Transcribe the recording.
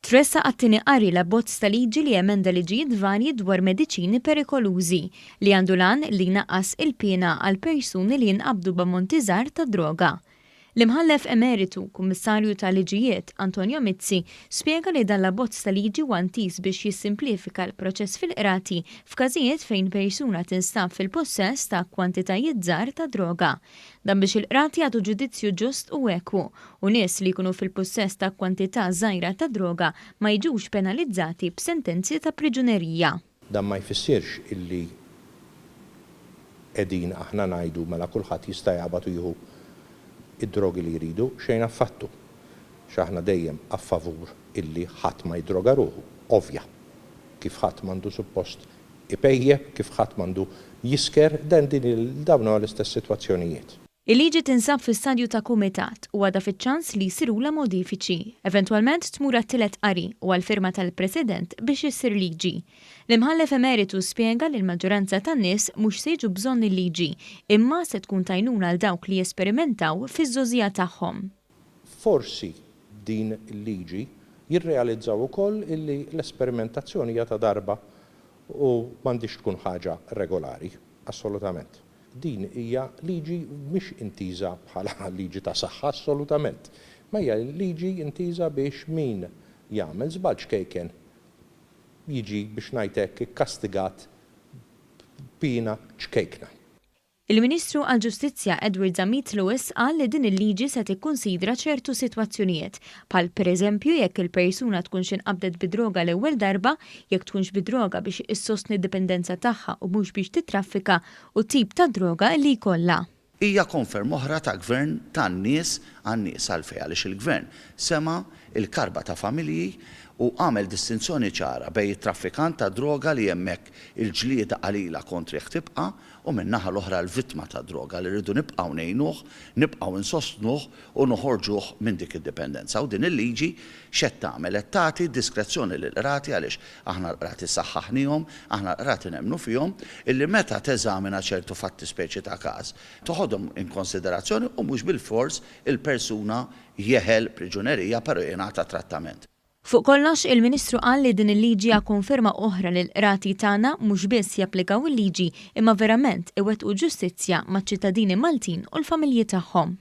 Tressa għat-tieni qari l-abbozz ta' liġi li emenda liġijiet varji dwar mediċini perikolużi li għandu lan li naqqas il-pena għal persuni li jinqabdu b'ammonti żgħar ta' droga. L-imħallef emeritu kummissarju ta' liġijiet Antonio Mizzi spjega li dan l-abbozz ta' liġi wantis biex jissimplifika l-proċess fil-qrati f'każijiet fejn persuna tinstab fil-possess ta' kwantitajiet żgħar ta' droga. Dan biex il-qrati għadu ġudizzju ġust u ekwu u nies li jkunu fil-possess ta' kwantità żgħira ta' droga ma jiġux penalizzati b'sentenzi ta' priġunerija. Dan ma jfissirx illi qegħdin aħna ngħidu mela kulħadd jista' jaqbad u jieħu id-drogi li jridu xejn affattu. X'aħna dejjem a favur illi ħadd ma jidroga ruħu, ovvja. Kif ħadd m'għandu suppost ipejjeb, kif ħadd m'għandu jisker, dawn huwa l-istess sitwazzjonijiet. Il-liġi tinsab fis-stadju ta' kumitat u għadha fiċ-ċans li jsirula modifiċi, eventwalment tmur għat-tielet qari u għall-firma tal-President biex issir liġi. L-imħallef emeritu spjega li l-maġġoranza tan-nies mhux se jiġu bżonn il-liġi, imma se tkun tajnuna għal dawk li jesperimentaw fiż-żożija tagħhom. Forsi din il-liġi jirrealizzaw ukoll illi l-esperimentazzjoni hija ta' darba u m'għandix tkun ħaġa regolari, assolutament. Din hija liġi mhix intiża bħala liġi ta' saħħa assolutament. Ma hija liġi intiża biex min jagħmel żball ċkejken jiġi biex ngħid hekk ikkastigat pina ċkejkna. Il-Ministru għall-Ġustizzja Edward Zamit Lewis qal li din il-liġi se tikkunsidra ċertu sitwazzjonijiet, bħal pereżempju jekk il-persuna tkunx inqabdet bidroga l-ewwel darba, jekk tkunx bidroga biex issostni d-dipendenza tagħha u mhux biex titraffika u tip ta' droga li jkollha. Hija konferm oħra ta' gvern tan-nies għan-nies għalfejn għaliex il-gvern sema il-karba ta' familji u għamel distinzjoni ċara bejn it-traffikant ta' droga li hemmhekk il-ġlieda qalila kontrih tibqa' u min-naħa l-oħra l-vittma ta' droga li rridu nibqgħu ngħinuh, nibqgħu insostnuh u noħorġuh minn dik id-dipendenza. U din il-liġi x'qed tagħmel qed tagħti diskrezzjoni lill-qrati għaliex aħna l-qrati saħħaħnihom, aħna l-qrati nemmnu fihom illi meta teżamina ċertu fatti speċi ta' każ toħodhom in konsiderazzjoni u mhux bil-fors il-persuna jeħel priġunerija però jingħata trattament. Fuq kollox, il-Ministru qal li din il-liġi hija konferma oħra li l-qrati tagħna mhux biss japplikaw il-liġi imma verament iwettqu ġustizzja maċ-ċittadini Maltin u l-familji tagħhom.